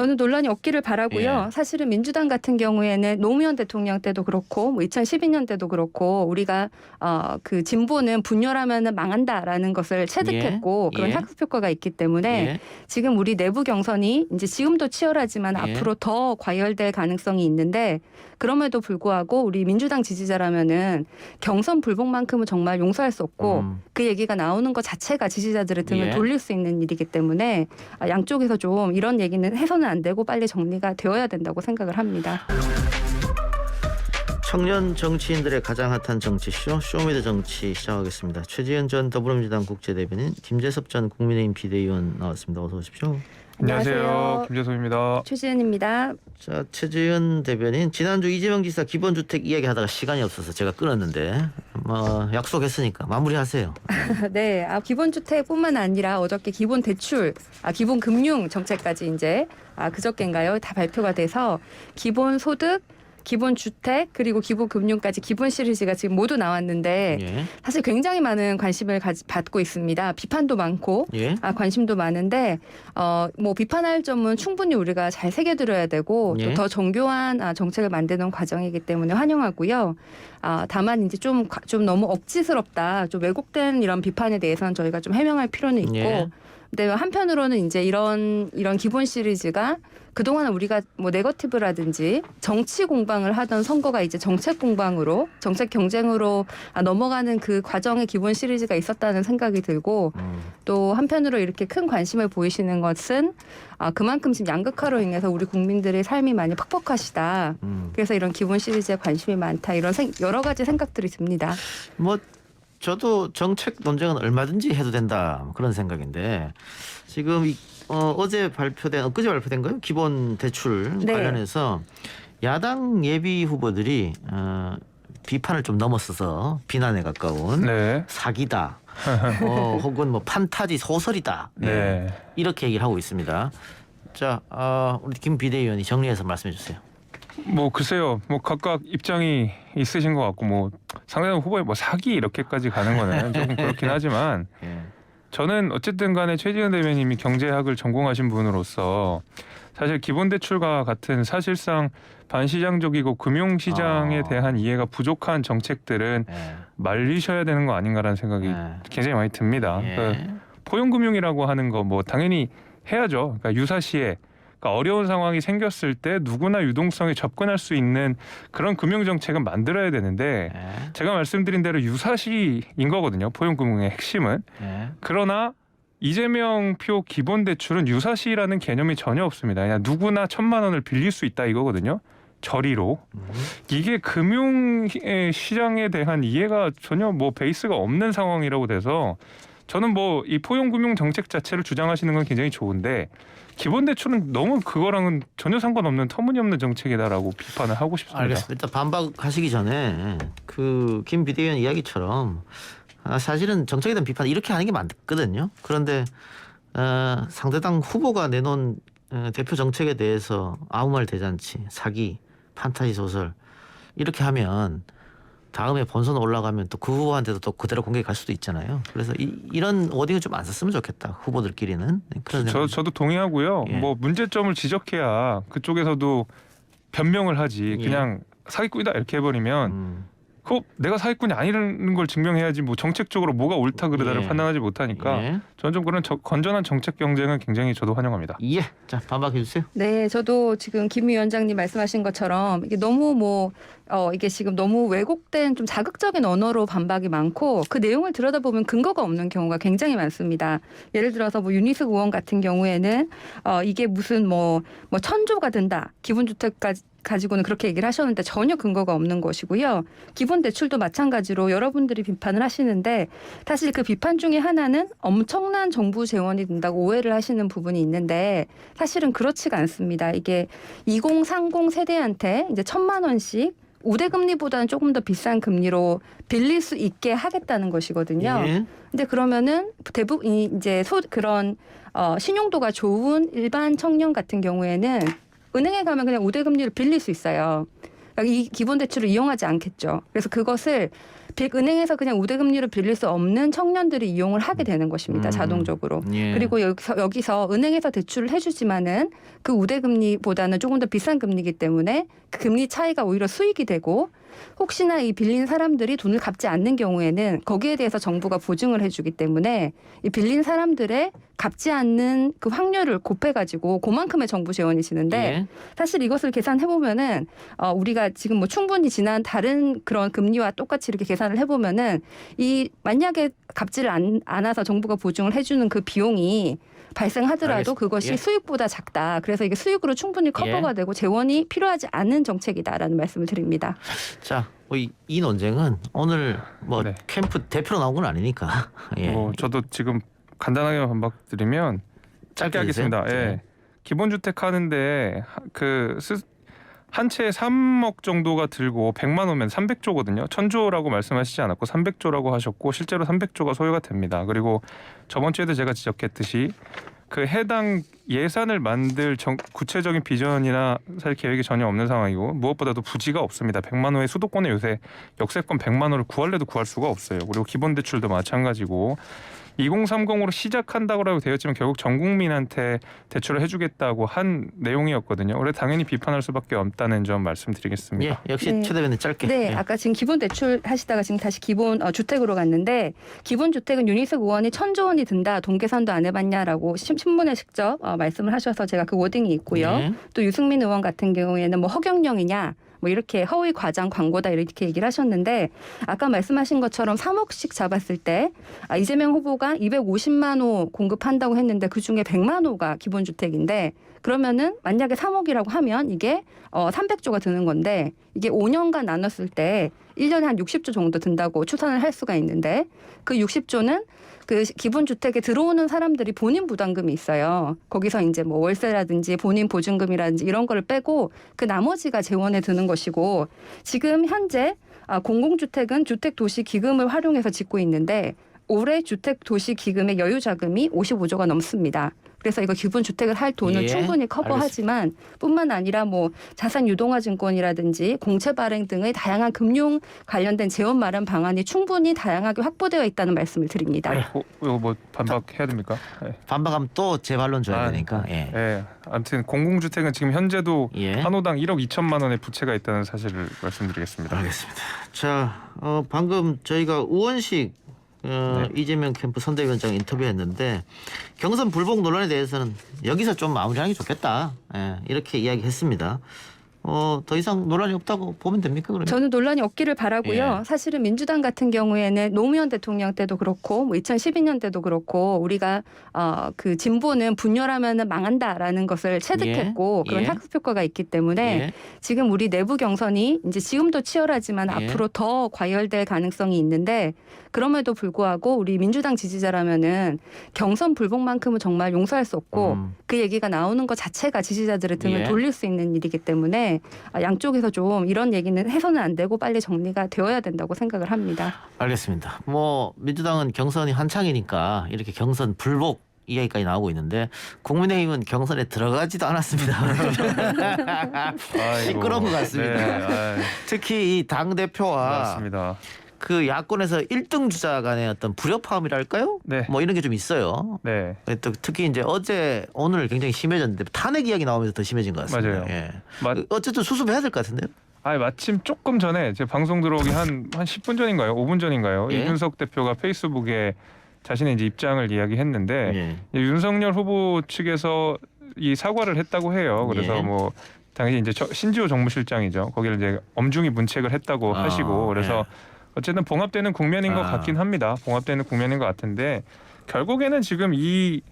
저는 논란이 없기를 바라고요. 예. 사실은 민주당 같은 경우에는 노무현 대통령 때도 그렇고 뭐 2012년 때도 그렇고 우리가 그 진보는 분열하면은 망한다라는 것을 체득했고 예. 그런 예. 학습 효과가 있기 때문에 예. 지금 우리 내부 경선이 이제 지금도 치열하지만 예. 앞으로 더 과열될 가능성이 있는데 그럼에도 불구하고 우리 민주당 지지자라면은 경선 불복만큼은 정말 용서할 수 없고 그 얘기가 나오는 것 자체가 지지자들의 등을 예. 돌릴 수 있는 일이기 때문에 양쪽에서 좀 이런 얘기는 해서는 안 되고 빨리 정리가 되어야 된다고 생각을 합니다. 청년 정치인들의 가장 핫한 정치쇼 쇼미더 정치 시작하겠습니다. 최지은 전 더불어민주당 국제대변인, 김재섭 전 국민의힘 비대위원 나왔습니다. 어서 오십시오. 안녕하세요. 김재섭입니다. 최지은입니다. 자, 최지은 대변인, 지난주 이재명 지사 기본주택 이야기하다가 시간이 없어서 제가 끊었는데 약속했으니까 마무리하세요. 네, 기본주택뿐만 아니라 어저께 기본대출, 기본금융 정책까지 이제 그저께인가요? 다 발표가 돼서 기본소득, 기본주택 그리고 기본금융까지 기본 시리즈가 지금 모두 나왔는데 예. 사실 굉장히 많은 관심을 받고 있습니다. 비판도 많고 예. 관심도 많은데 뭐 비판할 점은 충분히 우리가 잘 새겨들어야 되고 예. 또 더 정교한 정책을 만드는 과정이기 때문에 환영하고요. 다만 이제 좀 너무 억지스럽다, 좀 왜곡된 이런 비판에 대해서는 저희가 좀 해명할 필요는 있고. 예. 근데 한편으로는 이제 이런 기본 시리즈가 그동안 우리가 뭐 네거티브라든지 정치 공방을 하던 선거가 이제 정책 공방으로, 정책 경쟁으로 넘어가는 그 과정의 기본 시리즈가 있었다는 생각이 들고 또 한편으로 이렇게 큰 관심을 보이시는 것은 그만큼 지금 양극화로 인해서 우리 국민들의 삶이 많이 퍽퍽하시다. 그래서 이런 기본 시리즈에 관심이 많다. 이런 여러 가지 생각들이 듭니다. 저도 정책 논쟁은 얼마든지 해도 된다 그런 생각인데 지금 엊그제 발표된 거요? 기본 대출 네. 관련해서 야당 예비 후보들이 비판을 좀 넘어서서 비난에 가까운 네. 사기다, 혹은 뭐 판타지 소설이다, 네. 이렇게 얘기를 하고 있습니다. 자, 우리 김 비대위원이 정리해서 말씀해 주세요. 뭐 글쎄요. 뭐 각각 입장이 있으신 것 같고 뭐 상대방 후보에 뭐 사기 이렇게까지 가는 거는 조금 그렇긴 하지만 예. 저는 어쨌든 간에 최지은 대변인이 경제학을 전공하신 분으로서 사실 기본대출과 같은 사실상 반시장적이고 금융시장에 대한 이해가 부족한 정책들은 예. 말리셔야 되는 거 아닌가라는 생각이 굉장히 많이 듭니다. 예. 그러니까 포용금융이라고 하는 거 뭐 당연히 해야죠. 그러니까 유사시에 어려운 상황이 생겼을 때 누구나 유동성에 접근할 수 있는 그런 금융정책은 만들어야 되는데 예. 제가 말씀드린 대로 유사시인 거거든요. 포용금융의 핵심은. 예. 그러나 이재명 표 기본대출은 유사시라는 개념이 전혀 없습니다. 그냥 누구나 1,000만 원을 빌릴 수 있다 이거거든요. 저리로. 이게 금융시장에 대한 이해가 전혀 뭐 베이스가 없는 상황이라고 돼서 저는 뭐 이 포용금융 정책 자체를 주장하시는 건 굉장히 좋은데 기본대출은 너무 그거랑은 전혀 상관없는 터무니없는 정책이다라고 비판을 하고 싶습니다. 알겠습니다. 일단 반박하시기 전에 그 김 비대위원 이야기처럼 사실은 정책에 대한 비판 이렇게 하는 게 맞거든요. 그런데 상대당 후보가 내놓은 대표 정책에 대해서 아무 말 대잔치, 사기, 판타지 소설 이렇게 하면 다음에 본선 올라가면 또 그 후보한테도 또 그대로 공격이 갈 수도 있잖아요. 그래서 이런 워딩을 좀 안 썼으면 좋겠다. 후보들끼리는. 그런 저도 동의하고요. 예. 뭐 문제점을 지적해야 그쪽에서도 변명을 하지. 예. 그냥 사기꾼이다 이렇게 해버리면 그거 내가 사기꾼이 아니라는 걸 증명해야지 뭐 정책적으로 뭐가 옳다 그르다를 예. 판단하지 못하니까 예. 저는 좀 그런 건전한 정책 경쟁은 굉장히 저도 환영합니다. 예. 자, 반박해 주세요. 네, 저도 지금 김 위원장님 말씀하신 것처럼 이게 너무 이게 지금 너무 왜곡된 좀 자극적인 언어로 반박이 많고 그 내용을 들여다보면 근거가 없는 경우가 굉장히 많습니다. 예를 들어서 뭐 윤희숙 의원 같은 경우에는 이게 무슨 뭐 천조가 든다. 기본주택까지 가지고는 그렇게 얘기를 하셨는데 전혀 근거가 없는 것이고요. 기본대출도 마찬가지로 여러분들이 비판을 하시는데 사실 그 비판 중에 하나는 엄청난 정부 재원이 든다고 오해를 하시는 부분이 있는데 사실은 그렇지가 않습니다. 이게 2030 세대한테 이제 1,000만 원씩 우대금리보다는 조금 더 비싼 금리로 빌릴 수 있게 하겠다는 것이거든요. 예. 근데 그러면은 대부분 이제 그런 신용도가 좋은 일반 청년 같은 경우에는 은행에 가면 그냥 우대금리를 빌릴 수 있어요. 이 기본 대출을 이용하지 않겠죠. 그래서 그것을 은행에서 그냥 우대금리로 빌릴 수 없는 청년들이 이용을 하게 되는 것입니다. 자동적으로. 예. 그리고 여기서 은행에서 대출을 해주지만은 그 우대금리보다는 조금 더 비싼 금리이기 때문에 그 금리 차이가 오히려 수익이 되고 혹시나 이 빌린 사람들이 돈을 갚지 않는 경우에는 거기에 대해서 정부가 보증을 해주기 때문에 이 빌린 사람들의 갚지 않는 그 확률을 곱해가지고 그만큼의 정부 재원이 지는데 예. 사실 사실 이것을 계산해보면은 우리가 지금 뭐 충분히 지난 다른 그런 금리와 똑같이 이렇게 계산을 해보면은 이 만약에 갚지를 않아서 정부가 보증을 해주는 그 비용이 발생하더라도 알겠습니다. 그것이 예. 수익보다 작다. 그래서 이게 수익으로 충분히 커버가 되고 재원이 필요하지 않은 정책이다라는 말씀을 드립니다. 자, 이 논쟁은 오늘 뭐 네. 캠프 대표로 나온 건 아니니까. 예. 저도 지금 간단하게 반박드리면 짧게 하겠습니다. 해주세요. 예. 기본주택 하는데 한 채에 3억 정도가 들고 100만 원면 300조거든요. 1000조라고 말씀하시지 않았고 300조라고 하셨고 실제로 300조가 소요가 됩니다. 그리고 저번 주에도 제가 지적했듯이 그 해당 예산을 만들 구체적인 비전이나 사실 계획이 전혀 없는 상황이고 무엇보다도 부지가 없습니다. 100만 호의 수도권에 요새 역세권 100만 호를 구할래도 구할 수가 없어요. 그리고 기본 대출도 마찬가지고 2030으로 시작한다고 되었지만 결국 전 국민한테 대출을 해주겠다고 한 내용이었거든요. 그래서 당연히 비판할 수밖에 없다는 점 말씀드리겠습니다. 예, 역시 네. 최 대변인 짧게. 네, 예. 아까 지금 기본 대출 하시다가 지금 다시 기본 주택으로 갔는데 기본 주택은 윤희숙 의원이 1000조 원이 든다. 동계산도 안 해봤냐라고 신문에 직접 말씀을 하셔서 제가 그 워딩이 있고요. 예. 또 유승민 의원 같은 경우에는 뭐 허경영이냐. 뭐 이렇게 허위 과장 광고다 이렇게 얘기를 하셨는데 아까 말씀하신 것처럼 3억씩 잡았을 때 이재명 후보가 250만 호 공급한다고 했는데 그중에 100만 호가 기본주택인데 그러면은 만약에 3억이라고 하면 이게 300조가 드는 건데 이게 5년간 나눴을 때 1년에 한 60조 정도 든다고 추산을 할 수가 있는데 그 60조는 그 기본주택에 들어오는 사람들이 본인 부담금이 있어요. 거기서 이제 뭐 월세라든지 본인 보증금이라든지 이런 거를 빼고 그 나머지가 재원에 드는 것이고 지금 현재 공공주택은 주택도시기금을 활용해서 짓고 있는데 올해 주택도시기금의 여유자금이 55조가 넘습니다. 그래서 이거 기본주택을 할 돈을 예, 충분히 커버하지만 뿐만 아니라 뭐 자산유동화증권이라든지 공채 발행 등의 다양한 금융 관련된 재원 마련 방안이 충분히 다양하게 확보되어 있다는 말씀을 드립니다. 이거 뭐 반박해야 됩니까? 네. 반박하면 또 제 반론 줘야 되니까. 예. 예. 아무튼 공공주택은 지금 현재도 예. 한 호당 1억 2천만 원의 부채가 있다는 사실을 말씀드리겠습니다. 알겠습니다. 자, 방금 저희가 우원식 이재명 캠프 선대위원장 인터뷰했는데 경선 불복 논란에 대해서는 여기서 좀 마무리하는 게 좋겠다. 예, 이렇게 이야기했습니다. 더 이상 논란이 없다고 보면 됩니까? 그러면? 저는 논란이 없기를 바라고요. 예. 사실은 민주당 같은 경우에는 노무현 대통령 때도 그렇고 뭐 2012년 때도 그렇고 우리가 그 진보는 분열하면 망한다라는 것을 체득했고 예. 그런 예. 학습 효과가 있기 때문에 예. 지금 우리 내부 경선이 이제 지금도 치열하지만 예. 앞으로 더 과열될 가능성이 있는데 그럼에도 불구하고 우리 민주당 지지자라면은 경선 불복만큼은 정말 용서할 수 없고 그 얘기가 나오는 것 자체가 지지자들의 등을 예. 돌릴 수 있는 일이기 때문에 양쪽에서 좀 이런 얘기는 해서는 안 되고 빨리 정리가 되어야 된다고 생각을 합니다. 알겠습니다. 뭐 민주당은 경선이 한창이니까 이렇게 경선 불복 이야기까지 나오고 있는데 국민의힘은 경선에 들어가지도 않았습니다. 시끄러운 것 같습니다. 네, 특히 이 당 대표와 맞습니다. 그 야권에서 1등 주자 간의 어떤 불협화음이랄까요? 네. 뭐 이런 게 좀 있어요. 네. 또 특히 이제 오늘 굉장히 심해졌는데 탄핵 이야기 나오면서 더 심해진 것 같습니다. 맞아요. 예. 맞- 어쨌든 수습해야 될 것 같은데요. 마침 조금 전에 제 방송 들어오기 한 10분 전인가요? 5분 전인가요? 예. 이준석 대표가 페이스북에 자신의 이제 입장을 이야기했는데 예. 윤석열 후보 측에서 이 사과를 했다고 해요. 그래서 예. 뭐 당연히 이제 신지호 정무실장이죠. 거기를 이제 엄중히 문책을 했다고 하시고 그래서 어쨌든 봉합되는 국면인 것 같긴 합니다. 봉합되는 국면인 것 같은데 결국에는 지금 이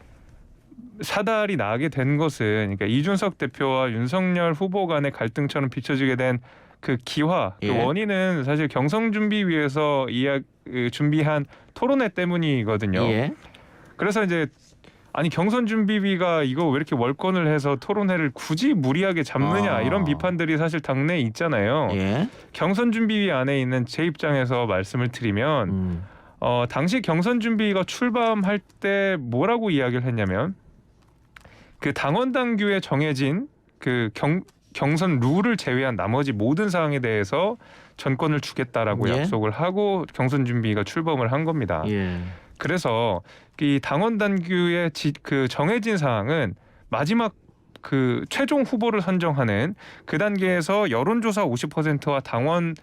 사달이 나게 된 것은 그러니까 이준석 대표와 윤석열 후보 간의 갈등처럼 비춰지게 된 그 기화, 예. 그 원인은 사실 경선 준비 위해서 준비한 토론회 때문이거든요. 예. 그래서 이제 아니 경선 준비비가 이거 왜 이렇게 월권을 해서 토론회를 굳이 무리하게 잡느냐 이런 비판들이 사실 당내에 있잖아요. 예. 경선 준비위 안에 있는 제 입장에서 말씀을 드리면 당시 경선 준비가 출범할 때 뭐라고 이야기를 했냐면 그 당원 당규에 정해진 그 경선 룰을 제외한 나머지 모든 사항에 대해서 전권을 주겠다라고 예. 약속을 하고 경선 준비가 출범을 한 겁니다. 예. 그래서 이 당원 당규의 그 정해진 사항은 마지막 그 최종 후보를 선정하는 그 단계에서 여론조사 50%와 당원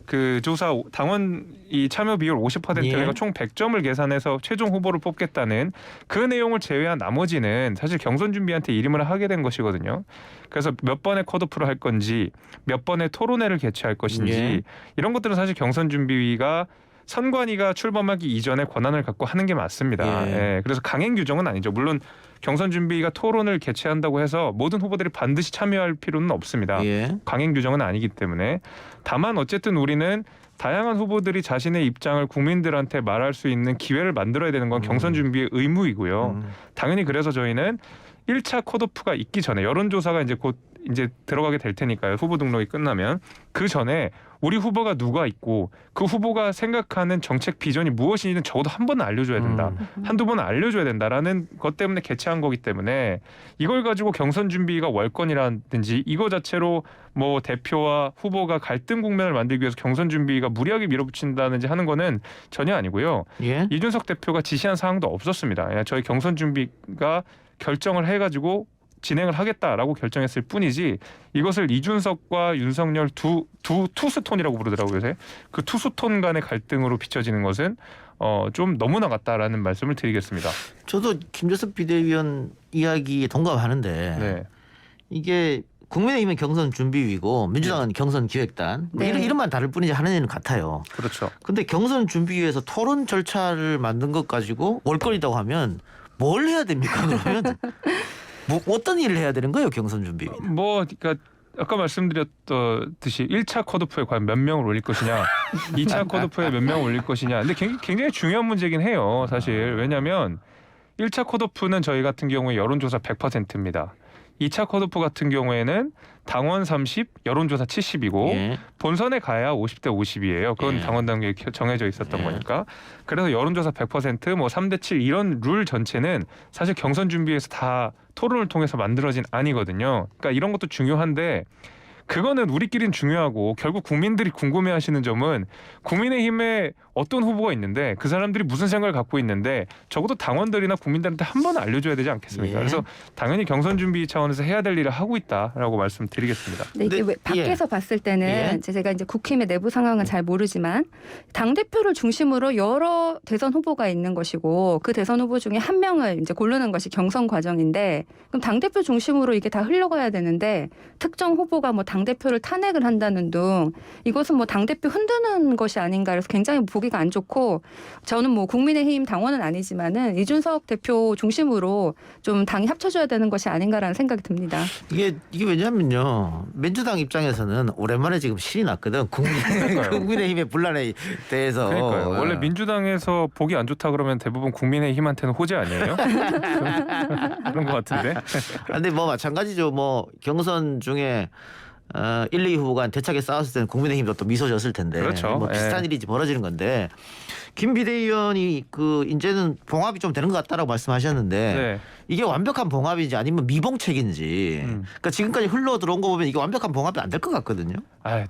그 조사 당원 이 참여 비율 50%가 예. 총 100점을 계산해서 최종 후보를 뽑겠다는 그 내용을 제외한 나머지는 사실 경선 준비한테 이름을 하게 된 것이거든요. 그래서 몇 번의 컷오프를 할 건지 몇 번의 토론회를 개최할 것인지 예. 이런 것들은 사실 경선 준비위가 선관위가 출범하기 이전에 권한을 갖고 하는 게 맞습니다. 예. 예, 그래서 강행 규정은 아니죠. 물론 경선 준비가 토론을 개최한다고 해서 모든 후보들이 반드시 참여할 필요는 없습니다. 예. 강행 규정은 아니기 때문에 다만 어쨌든 우리는 다양한 후보들이 자신의 입장을 국민들한테 말할 수 있는 기회를 만들어야 되는 건 경선 준비의 의무이고요. 당연히 그래서 저희는 1차 컷오프가 있기 전에 여론조사가 이제 곧 이제 들어가게 될 테니까요. 후보 등록이 끝나면 그 전에 우리 후보가 누가 있고 그 후보가 생각하는 정책 비전이 무엇인지는 적어도 한 번은 알려줘야 된다. 한두 번은 알려줘야 된다라는 것 때문에 개최한 거기 때문에 이걸 가지고 경선 준비가 월권이라든지 이거 자체로 뭐 대표와 후보가 갈등 국면을 만들기 위해서 경선 준비가 무리하게 밀어붙인다든지 하는 거는 전혀 아니고요. 예. 이준석 대표가 지시한 사항도 없었습니다. 그냥 저희 경선 준비가 결정을 해가지고 진행을 하겠다라고 결정했을 뿐이지 이것을 이준석과 윤석열 두 투스톤이라고 부르더라고요. 요새 그 투스톤 간의 갈등으로 비춰지는 것은 좀 너무 나갔다라는 말씀을 드리겠습니다. 저도 김재섭 비대위원 이야기에 동감하는데 네. 이게 국민의힘은 경선 준비위고 민주당은 경선 기획단 뭐 네. 이름만 다를 뿐이지 하는 일은 같아요. 그렇죠. 근데 경선 준비위에서 토론 절차를 만든 것 가지고 월권이라고 하면 뭘 해야 됩니까? 그러면 뭐 어떤 일을 해야 되는 거예요, 경선 준비위는? 뭐 그러니까 아까 말씀드렸듯이 1차 컷오프에 과연 몇 명을 올릴 것이냐, 2차 컷오프에 몇 명을 올릴 것이냐. 근데 굉장히 중요한 문제긴 해요, 사실. 왜냐하면 1차 컷오프는 저희 같은 경우에 여론조사 100%입니다. 2차 컷오프 같은 경우에는 당원 30, 여론조사 70이고 예. 본선에 가야 50대 50이에요. 그건 예. 당원 단계에 정해져 있었던 예. 거니까. 그래서 여론조사 100%, 뭐 3대 7 이런 룰 전체는 사실 경선 준비에서 다 토론을 통해서 만들어진 아니거든요. 그러니까 이런 것도 중요한데 그거는 우리끼리는 중요하고 결국 국민들이 궁금해하시는 점은 국민의힘에 어떤 후보가 있는데 그 사람들이 무슨 생각을 갖고 있는데 적어도 당원들이나 국민들한테 한 번은 알려줘야 되지 않겠습니까? 예. 그래서 당연히 경선 준비 차원에서 해야 될 일을 하고 있다라고 말씀드리겠습니다. 네, 이게 근데- 왜 밖에서 봤을 때는 예. 제가 이제 국힘의 내부 상황은 잘 모르지만 당 대표를 중심으로 여러 대선 후보가 있는 것이고 그 대선 후보 중에 한 명을 이제 고르는 것이 경선 과정인데 그럼 당 대표 중심으로 이게 다 흘러가야 되는데 특정 후보가 뭐 당 대표를 탄핵을 한다는 등 이것은 뭐 당 대표 흔드는 것이 아닌가 그래서 굉장히 보기가 안 좋고 저는 뭐 국민의힘 당원은 아니지만은 이준석 대표 중심으로 좀 당이 합쳐져야 되는 것이 아닌가라는 생각이 듭니다. 이게 왜냐면요 민주당 입장에서는 오랜만에 지금 실이 났거든. 국민의힘의 분란에 대해서. 그러니까요. 원래 민주당에서 보기 안 좋다 그러면 대부분 국민의힘한테는 호재 아니에요? 그런 것 같은데. 근데 뭐 마찬가지죠. 뭐 경선 중에 1, 2 후보가 대차게 싸웠을 때는 국민의힘도 또 미소 졌을 텐데. 그렇죠. 뭐 비슷한 예. 일이 벌어지는 건데 김 비대위원이 그 이제는 봉합이 좀 되는 것 같다라고 말씀하셨는데 네. 이게 완벽한 봉합인지 아니면 미봉책인지. 그러니까 지금까지 흘러 들어온 거 보면 이게 완벽한 봉합이 안 될 것 같거든요.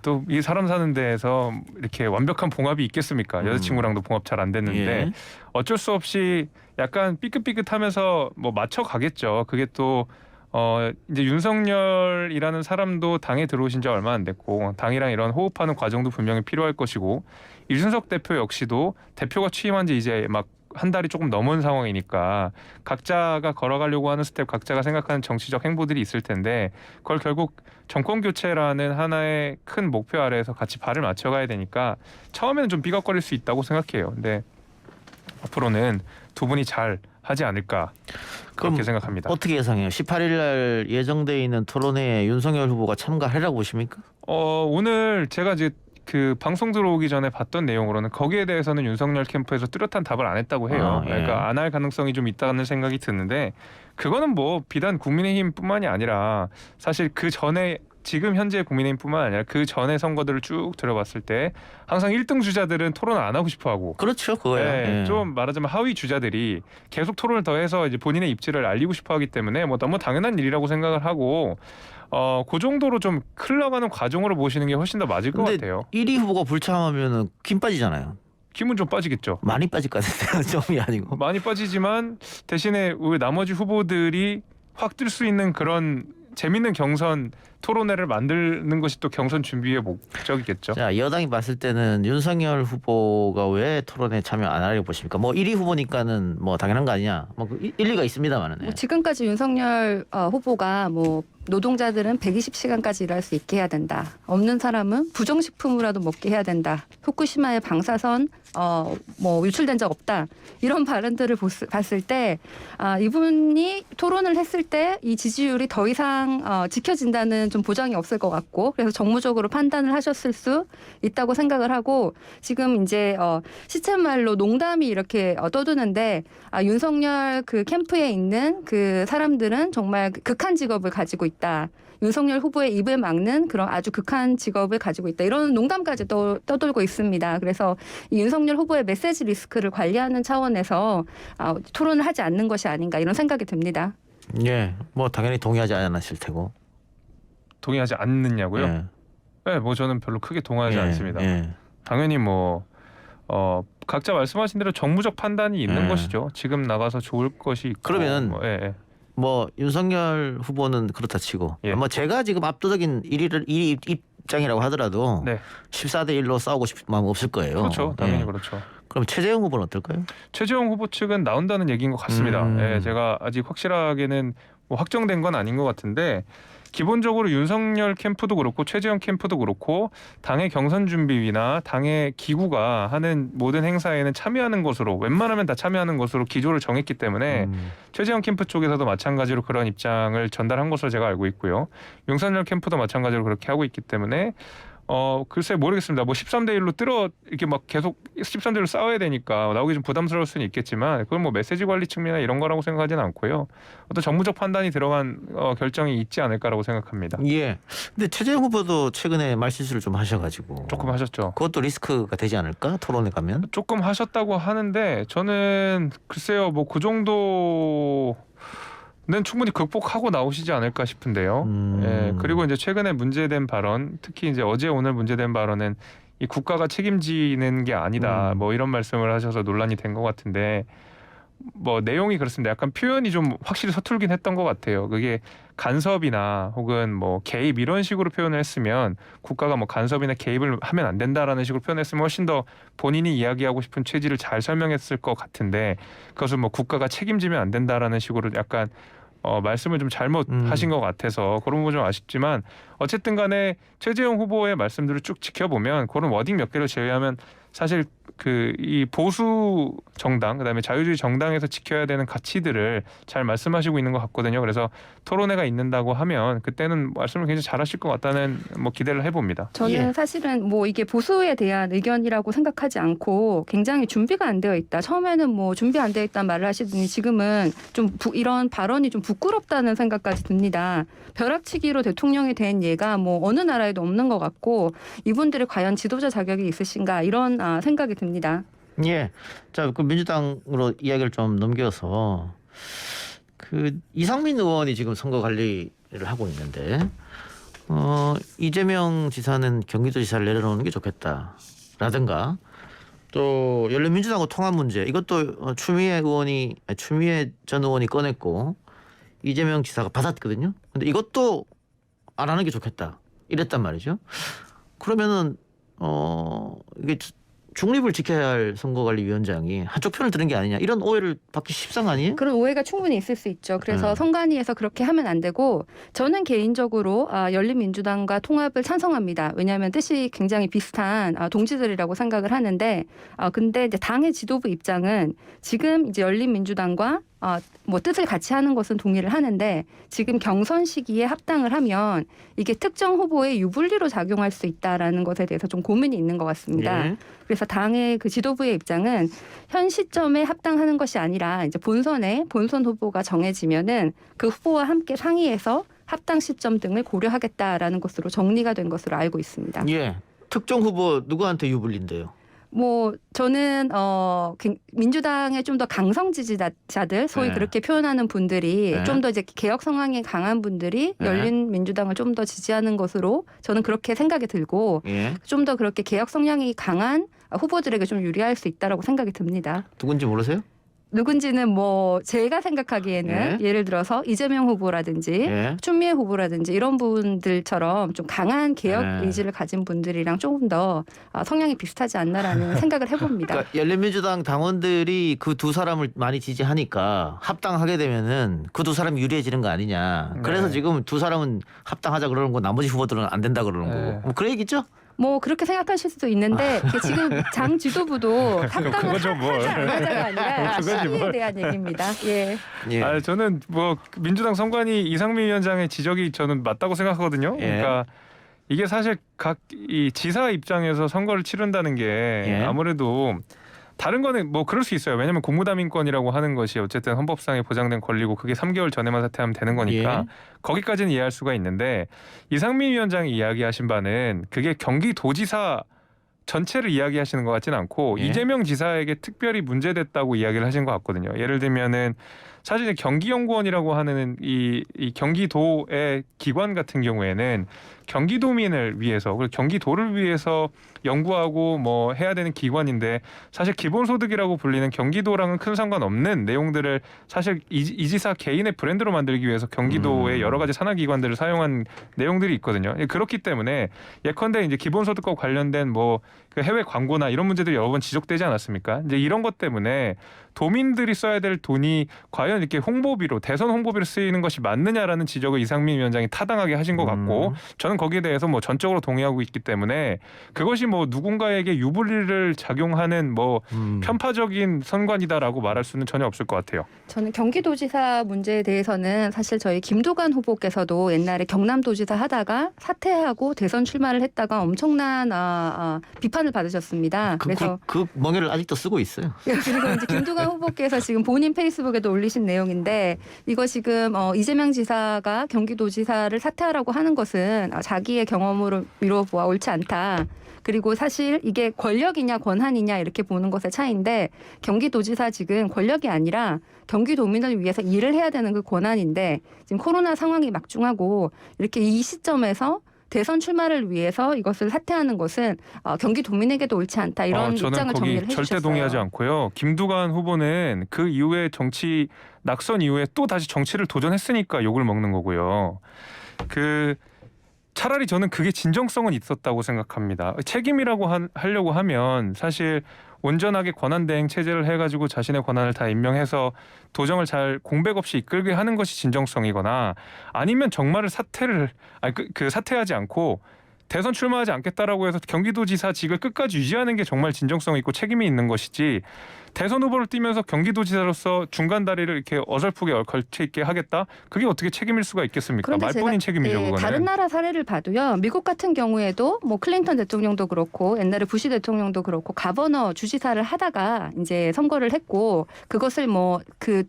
또 이 사람 사는 데에서 이렇게 완벽한 봉합이 있겠습니까? 여자친구랑도 봉합 잘 안 됐는데 예. 어쩔 수 없이 약간 삐끗삐끗하면서 뭐 맞춰 가겠죠. 그게 또 이제 윤석열이라는 사람도 당에 들어오신 지 얼마 안 됐고 당이랑 이런 호흡하는 과정도 분명히 필요할 것이고 이준석 대표 역시도 대표가 취임한 지 이제 막 한 달이 조금 넘은 상황이니까 각자가 걸어가려고 하는 스텝, 각자가 생각하는 정치적 행보들이 있을 텐데 그걸 결국 정권 교체라는 하나의 큰 목표 아래에서 같이 발을 맞춰가야 되니까 처음에는 좀 삐걱거릴 수 있다고 생각해요. 근데 앞으로는 두 분이 잘 하지 않을까 그렇게 그럼 생각합니다. 어떻게 예상해요? 18일 날 예정돼 있는 토론회에 윤석열 후보가 참가하라고 보십니까? 오늘 제가 이제 그 방송 들어오기 전에 봤던 내용으로는 거기에 대해서는 윤석열 캠프에서 뚜렷한 답을 안 했다고 해요. 예. 그러니까 안 할 가능성이 좀 있다는 생각이 드는데 그거는 뭐 비단 국민의힘뿐만이 아니라 사실 그 전에 지금 현재 국민의힘뿐만 아니라 그 전에 선거들을 쭉 들어봤을 때 항상 1등 주자들은 토론을 안 하고 싶어하고 그렇죠, 그거야. 네, 예. 좀 말하자면 하위 주자들이 계속 토론을 더해서 이제 본인의 입지를 알리고 싶어하기 때문에 뭐 너무 당연한 일이라고 생각을 하고 그 정도로 좀 흘러가는 과정으로 보시는 게 훨씬 더 맞을 것 근데 같아요. 1위 후보가 불참하면은 김 빠지잖아요. 김은 좀 빠지겠죠. 많이 빠질 것 같은데요. 좀이 아니고. 많이 빠지지만 대신에 우리 나머지 후보들이 확 뜰 수 있는 그런 재밌는 경선 토론회를 만드는 것이 또 경선 준비의 목적이겠죠. 자, 여당이 봤을 때는 윤석열 후보가 왜 토론에 참여 안 하려고 보십니까? 뭐 1위 후보니까는 뭐 당연한 거 아니냐. 뭐 일리가 있습니다만은. 뭐 지금까지 윤석열 후보가 뭐 노동자들은 120시간까지 일할 수 있게 해야 된다. 없는 사람은 부정식품이라도 먹게 해야 된다. 후쿠시마의 방사선 뭐 유출된 적 없다. 이런 발언들을 봤을 때 이분이 토론을 했을 때 이 지지율이 더 이상 지켜진다는 좀 보장이 없을 것 같고 그래서 정무적으로 판단을 하셨을 수 있다고 생각을 하고 지금 이제 시쳇말로 농담이 이렇게 떠도는데 윤석열 그 캠프에 있는 그 사람들은 정말 극한 직업을 가지고 있다. 윤석열 후보의 입을 막는 그런 아주 극한 직업을 가지고 있다. 이런 농담까지 떠돌고 있습니다. 그래서 이 윤석열 후보의 메시지 리스크를 관리하는 차원에서 토론을 하지 않는 것이 아닌가 이런 생각이 듭니다. 예, 뭐 당연히 동의하지 않으실 테고. 동의하지 않느냐고요? 예. 네, 뭐 저는 별로 크게 동의하지 예, 않습니다. 예. 당연히 뭐 각자 말씀하신 대로 정무적 판단이 있는 예. 것이죠. 지금 나가서 좋을 것이 있고. 그러면 예. 뭐 윤석열 후보는 그렇다 치고 예. 뭐 제가 지금 압도적인 1위 입장이라고 하더라도 네. 14대 1로 싸우고 싶은 마음 없을 거예요. 그렇죠. 당연히 예. 그렇죠. 그럼 최재형 후보는 어떨까요? 최재형 후보 측은 나온다는 얘기인 것 같습니다. 예, 제가 아직 확실하게는 뭐 확정된 건 아닌 것 같은데 기본적으로 윤석열 캠프도 그렇고 최재형 캠프도 그렇고 당의 경선 준비나 당의 기구가 하는 모든 행사에는 참여하는 것으로 웬만하면 다 참여하는 것으로 기조를 정했기 때문에 최재형 캠프 쪽에서도 마찬가지로 그런 입장을 전달한 것으로 제가 알고 있고요. 윤석열 캠프도 마찬가지로 그렇게 하고 있기 때문에 글쎄 모르겠습니다. 뭐 13대 1로 이렇게 막 계속 13대 1로 싸워야 되니까 나오기 좀 부담스러울 수는 있겠지만 그건 뭐 메시지 관리 측면이나 이런 거라고 생각하지는 않고요. 어떤 정무적 판단이 들어간 결정이 있지 않을까라고 생각합니다. 예. 근데 최재형 후보도 최근에 말실수를 좀 하셔가지고 조금 하셨죠. 그것도 리스크가 되지 않을까? 토론에 가면? 조금 하셨다고 하는데 저는 글쎄요 뭐 그 정도 는 충분히 극복하고 나오시지 않을까 싶은데요. 예, 그리고 이제 최근에 문제된 발언, 특히 이제 어제 오늘 문제된 발언은 이 국가가 책임지는 게 아니다. 뭐 이런 말씀을 하셔서 논란이 된 것 같은데 뭐 내용이 그렇습니다. 약간 표현이 좀 확실히 서툴긴 했던 것 같아요. 그게 간섭이나 혹은 뭐 개입 이런 식으로 표현을 했으면 국가가 뭐 간섭이나 개입을 하면 안 된다라는 식으로 표현했으면 훨씬 더 본인이 이야기하고 싶은 취지를 잘 설명했을 것 같은데 그것을 뭐 국가가 책임지면 안 된다라는 식으로 약간 말씀을 좀 잘못 하신 것 같아서 그런 부분 좀 아쉽지만 어쨌든 간에 최재형 후보의 말씀들을 쭉 지켜보면 그런 워딩 몇 개를 제외하면 사실 그 이 보수 정당 그다음에 자유주의 정당에서 지켜야 되는 가치들을 잘 말씀하시고 있는 것 같거든요. 그래서 토론회가 있는다고 하면 그때는 말씀을 굉장히 잘하실 것 같다는 뭐 기대를 해봅니다. 저는 예. 사실은 뭐 이게 보수에 대한 의견이라고 생각하지 않고 굉장히 준비가 안 되어 있다. 처음에는 뭐 준비 안 되어 있다는 말을 하시더니 지금은 좀 이런 발언이 좀 부끄럽다는 생각까지 듭니다. 벼락치기로 대통령이 된 예가 뭐 어느 나라에도 없는 것 같고 이분들이 과연 지도자 자격이 있으신가 이런 생각이 듭니다. 예. 자, 그 민주당으로 이야기를 좀 넘겨서 그 이상민 의원이 지금 선거 관리를 하고 있는데 이재명 지사는 경기도지사를 내려놓는 게 좋겠다라든가 또 열린민주당과 통합 문제 이것도 추미애 전 의원이 꺼냈고 이재명 지사가 받았거든요. 근데 이것도 안 하는 게 좋겠다 이랬단 말이죠. 그러면은 이게 중립을 지켜야 할 선거관리위원장이 한쪽 편을 드는 게 아니냐 이런 오해를 받기 십상 아니에요? 그런 오해가 충분히 있을 수 있죠. 그래서 선관위에서 그렇게 하면 안 되고 저는 개인적으로 열린민주당과 통합을 찬성합니다. 왜냐하면 뜻이 굉장히 비슷한 동지들이라고 생각을 하는데 근데 이제 당의 지도부 입장은 지금 이제 열린민주당과 뭐 뜻을 같이 하는 것은 동의를 하는데 지금 경선 시기에 합당을 하면 이게 특정 후보의 유불리로 작용할 수 있다라는 것에 대해서 좀 고민이 있는 것 같습니다. 예. 그래서 당의 그 지도부의 입장은 현 시점에 합당하는 것이 아니라 이제 본선 후보가 정해지면은 그 후보와 함께 상의해서 합당 시점 등을 고려하겠다라는 것으로 정리가 된 것으로 알고 있습니다. 예. 특정 후보 누구한테 유불린데요? 뭐 저는 민주당의 좀 더 강성 지지자들 소위 네. 그렇게 표현하는 분들이 네. 좀 더 이제 개혁 성향이 강한 분들이 네. 열린 민주당을 좀 더 지지하는 것으로 저는 그렇게 생각이 들고 예. 좀 더 그렇게 개혁 성향이 강한 후보들에게 좀 유리할 수 있다라고 생각이 듭니다. 누군지 모르세요? 누군지는 뭐 제가 생각하기에는 예를 들어서 이재명 후보라든지 예. 추미애 후보라든지 이런 분들처럼 좀 강한 개혁 네. 의지를 가진 분들이랑 조금 더 성향이 비슷하지 않나라는 생각을 해봅니다. 그러니까 열린민주당 당원들이 그 두 사람을 많이 지지하니까 합당하게 되면은 그 두 사람이 유리해지는 거 아니냐. 그래서 네. 지금 두 사람은 합당하자 그러는 거 나머지 후보들은 안 된다 그러는 네. 거고. 뭐 그런 얘기죠? 뭐 그렇게 생각하실 수도 있는데 이게 지금 당 지도부도 합당을 그거죠, 뭘. 하자 안 하자가 아니라 그거지, 시기에 뭘. 대한 얘기입니다. 예. 예. 아, 저는 뭐 민주당 선관위 이상민 위원장의 지적이 저는 맞다고 생각하거든요. 예. 그러니까 이게 사실 각 이 지사 입장에서 선거를 치른다는 게 예. 아무래도 다른 거는 뭐 그럴 수 있어요. 왜냐하면 공무담임권이라고 하는 것이 어쨌든 헌법상에 보장된 권리고 그게 3개월 전에만 사퇴하면 되는 거니까 예. 거기까지는 이해할 수가 있는데 이상민 위원장이 이야기하신 바는 그게 경기도지사 전체를 이야기하시는 것 같지는 않고 예. 이재명 지사에게 특별히 문제됐다고 이야기를 하신 것 같거든요. 예를 들면은 사실 경기연구원이라고 하는 이 경기도의 기관 같은 경우에는 경기도민을 위해서 그리고 경기도를 위해서 연구하고 뭐 해야 되는 기관인데 사실 기본소득이라고 불리는 경기도랑은 큰 상관없는 내용들을 사실 이 지사 개인의 브랜드로 만들기 위해서 경기도의 여러 가지 산하기관들을 사용한 내용들이 있거든요. 그렇기 때문에 예컨대 이제 기본소득과 관련된 뭐 그 해외 광고나 이런 문제들이 여러 번 지적되지 않았습니까? 이제 이런 것 때문에 도민들이 써야 될 돈이 과연 이렇게 홍보비로 대선 홍보비로 쓰이는 것이 맞느냐라는 지적을 이상민 위원장이 타당하게 하신 것 같고 저는 거기에 대해서 뭐 전적으로 동의하고 있기 때문에 그것이 뭐 누군가에게 유불리를 작용하는 뭐 편파적인 선관이다라고 말할 수는 전혀 없을 것 같아요. 저는 경기도지사 문제에 대해서는 사실 저희 김두관 후보께서도 옛날에 경남도지사 하다가 사퇴하고 대선 출마를 했다가 엄청난 비판을 받으셨습니다. 그래서 그 멍에를 아직도 쓰고 있어요. 그리고 이제 김두관 후보께서 지금 본인 페이스북에도 올리신 내용인데 이거 지금 이재명 지사가 경기도지사를 사퇴하라고 하는 것은 자기의 경험으로 미뤄보아 옳지 않다. 그리고 사실 이게 권력이냐 권한이냐 이렇게 보는 것의 차이인데 경기도지사 지금 권력이 아니라 경기도민을 위해서 일을 해야 되는 그 권한인데 지금 코로나 상황이 막중하고 이렇게 이 시점에서 대선 출마를 위해서 이것을 사퇴하는 것은 경기도민에게도 옳지 않다 이런 저는 입장을 거기 정리를 해주셨어요. 절대 동의하지 않고요. 김두관 후보는 그 이후에 정치 낙선 이후에 또 다시 정치를 도전했으니까 욕을 먹는 거고요. 차라리 저는 그게 진정성은 있었다고 생각합니다. 책임이라고 하려고 하면 사실 온전하게 권한대행 체제를 해가지고 자신의 권한을 다 임명해서 도정을 잘 공백 없이 이끌게 하는 것이 진정성이거나 아니면 정말을 사퇴하지 않고 대선 출마하지 않겠다라고 해서 경기도지사직을 끝까지 유지하는 게 정말 진정성 있고 책임이 있는 것이지 대선 후보를 띄면서 경기도지사로서 중간 다리를 이렇게 어설프게 걸쳐 있게 하겠다? 그게 어떻게 책임일 수가 있겠습니까? 그런데 말뿐인 책임이죠. 그거는. 다른 나라 사례를 봐도요. 미국 같은 경우에도 뭐 클린턴 대통령도 그렇고 옛날에 부시 대통령도 그렇고 가버너 주지사를 하다가 이제 선거를 했고 그것을 뭐 그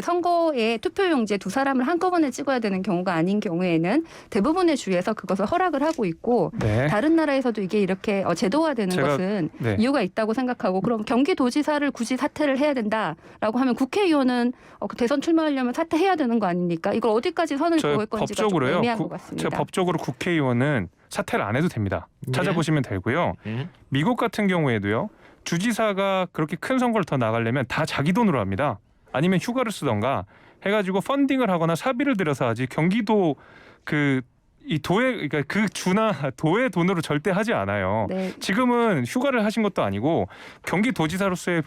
선거의 투표용지에 두 사람을 한꺼번에 찍어야 되는 경우가 아닌 경우에는 대부분의 주에서 그것을 허락을 하고 있고 네. 다른 나라에서도 이게 이렇게 제도화되는 것은 네. 이유가 있다고 생각하고 그럼 경기도지사를 굳이 사퇴를 해야 된다라고 하면 국회의원은 대선 출마하려면 사퇴해야 되는 거 아닙니까? 이걸 어디까지 선을 그을 건지가 좀 애매한 것 같습니다. 법적으로 국회의원은 사퇴를 안 해도 됩니다. 네. 찾아보시면 되고요. 예. 미국 같은 경우에도요. 주지사가 그렇게 큰 선거를 더 나가려면 다 자기 돈으로 합니다. 아니면 휴가를 쓰던가 해가지고 펀딩을 하거나 사비를 들여서 하지 경기도 이 도의 그러니까 그 주나 도의 돈으로 절대 하지 않아요. 네. 지금은 휴가를 하신 것도 아니고 경기도지사로서의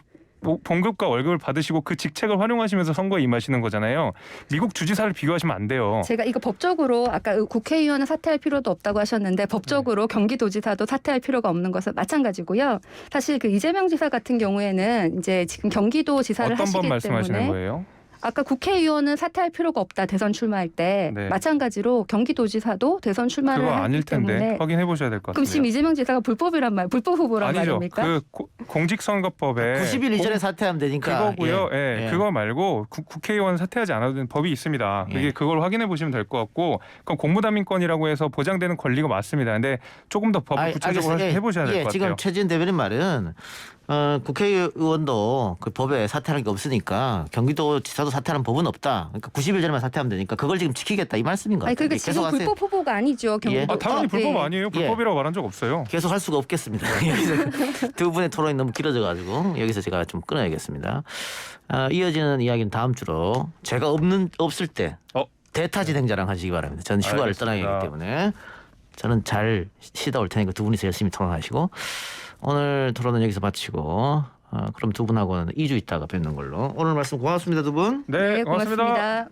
봉급과 월급을 받으시고 그 직책을 활용하시면서 선거에 임하시는 거잖아요. 미국 주지사를 비교하시면 안 돼요. 제가 이거 법적으로 아까 국회의원은 사퇴할 필요도 없다고 하셨는데 법적으로 경기도지사도 사퇴할 필요가 없는 것은 마찬가지고요. 사실 그 이재명 지사 같은 경우에는 이제 지금 경기도지사를 어떤 하시기 번 말씀하시는 때문에 거예요? 아까 국회의원은 사퇴할 필요가 없다 대선 출마할 때 네. 마찬가지로 경기도지사도 대선 출마를 그거 하기 아닐 텐데 때문에 확인해 보셔야 될 것 그럼 같습니다. 지금 이재명 지사가 불법 후보란 아니죠. 말입니까? 공직선거법에 90일 이전에 사퇴하면 되니까 그거고요. 예, 그거 말고 국회의원 사퇴하지 않아도 되는 법이 있습니다. 그게 그걸 확인해 보시면 될 것 같고, 그건 공무담임권이라고 해서 보장되는 권리가 맞습니다. 근데 조금 더 법을 구체적으로 해보셔야 될 것 같아요. 지금 최진 대변인 말은 국회의원도 그 법에 사퇴하는 게 없으니까 경기도지사도 사퇴하는 법은 없다. 그러니까 90일 전에만 사퇴하면 되니까 그걸 지금 지키겠다 이 말씀인 것 아니 같아요. 그러니까 지금 불법 후보가 아니죠. 경기도. 당연히 불법 네. 아니에요. 불법이라고 말한 적 없어요. 계속 할 수가 없겠습니다. 여기서 두 분의 토론이 너무 길어져가지고 여기서 제가 좀 끊어야겠습니다. 이어지는 이야기는 다음 주로 제가 없을 때 대타 진행자랑 하시기 바랍니다. 저는 휴가를 알겠습니다. 떠나야 하기 때문에 저는 잘 쉬다 올 테니까 두 분이서 열심히 토론하시고 오늘 토론은 여기서 마치고 그럼 두 분하고는 2주 있다가 뵙는 걸로. 오늘 말씀 고맙습니다, 두 분. 네, 네, 고맙습니다.